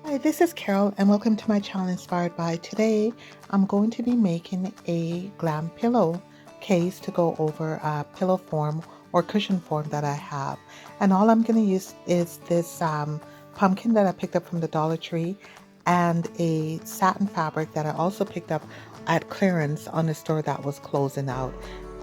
Hi, this is Carol and welcome to my channel Inspired by. Today I'm going to be making a glam pillow case to go over a pillow form or cushion form that I have. And all I'm going to use is this pumpkin that I picked up from the Dollar Tree and a satin fabric that I also picked up at clearance on a store that was closing out.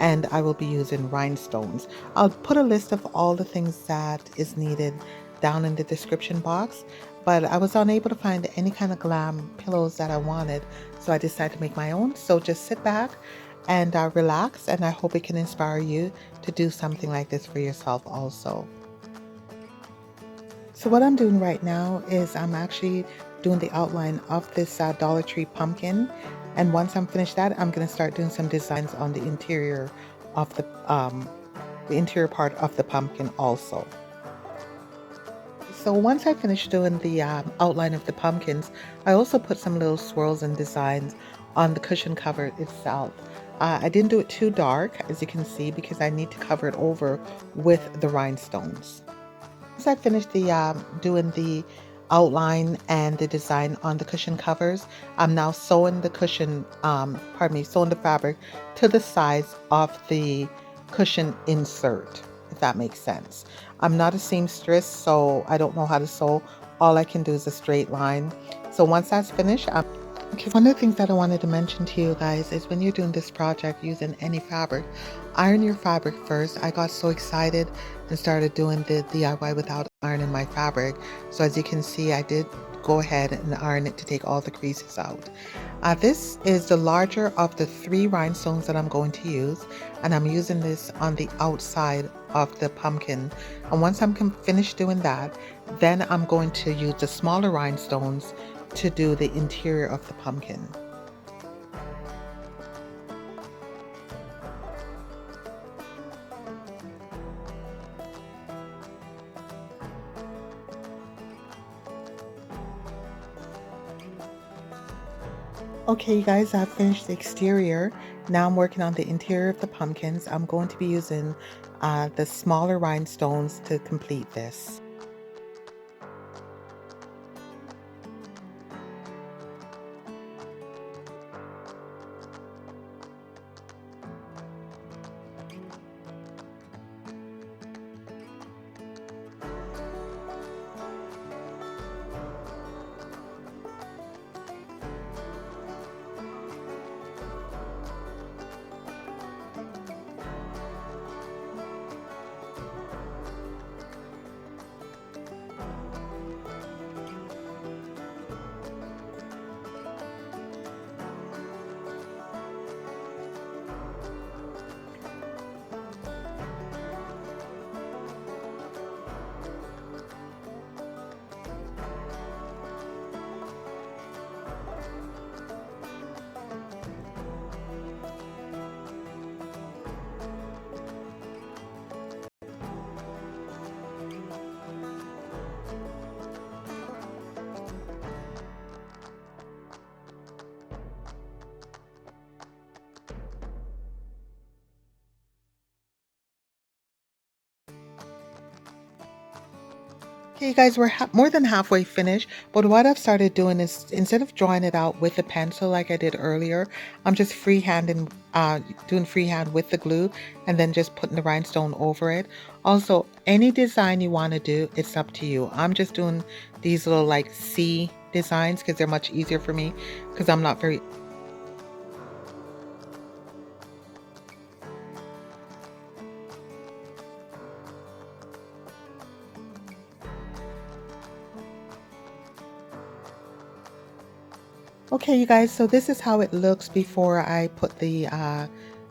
And I will be using rhinestones. I'll put a list of all the things that is needed down in the description box, but I was unable to find any kind of glam pillows that I wanted, so I decided to make my own. So just sit back and relax, and I hope it can inspire you to do something like this for yourself also. So what I'm doing right now is I'm actually doing the outline of this Dollar Tree pumpkin, and once I'm finished that, I'm going to start doing some designs on the interior of the interior part of the pumpkin also. So once I finished doing the outline of the pumpkins, I also put some little swirls and designs on the cushion cover itself. I didn't do it too dark, as you can see, because I need to cover it over with the rhinestones. Once I finished the doing the outline and the design on the cushion covers, I'm now sewing the cushion, sewing the fabric to the size of the cushion insert, if that makes sense. I'm not a seamstress, so I don't know how to sew. All I can do is a straight line. So once that's finished, okay, one of the things that I wanted to mention to you guys is when you're doing this project using any fabric, iron your fabric first. I got so excited and started doing the DIY without ironing my fabric. So as you can see, I did go ahead and iron it to take all the creases out. This is the larger of the 3 rhinestones that I'm going to use, and I'm using this on the outside of the pumpkin. And once I'm finished doing that, then I'm going to use the smaller rhinestones to do the interior of the pumpkin. Okay, you guys, I've finished the exterior. Now I'm working on the interior of the pumpkins. I'm going to be using the smaller rhinestones to complete this. Okay, you guys, we're more than halfway finished, but what I've started doing is instead of drawing it out with a pencil like I did earlier, I'm just doing freehand with the glue and then just putting the rhinestone over it. Also, any design you want to do, it's up to you. I'm just doing these little like C designs because they're much easier for me because I'm not very. Okay, you guys, so this is how it looks before I put the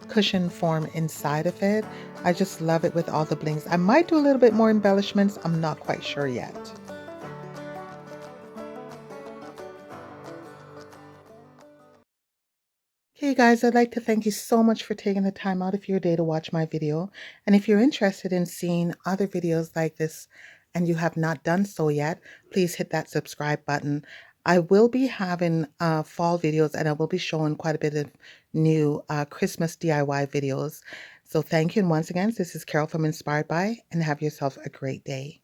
cushion form inside of it. I just love it with all the blings. I might do a little bit more embellishments. I'm not quite sure yet. Okay, guys, I'd like to thank you so much for taking the time out of your day to watch my video. And if you're interested in seeing other videos like this and you have not done so yet, please hit that subscribe button. I will be having fall videos and I will be showing quite a bit of new Christmas DIY videos. So thank you. And once again, this is Carol from Inspired By, and have yourself a great day.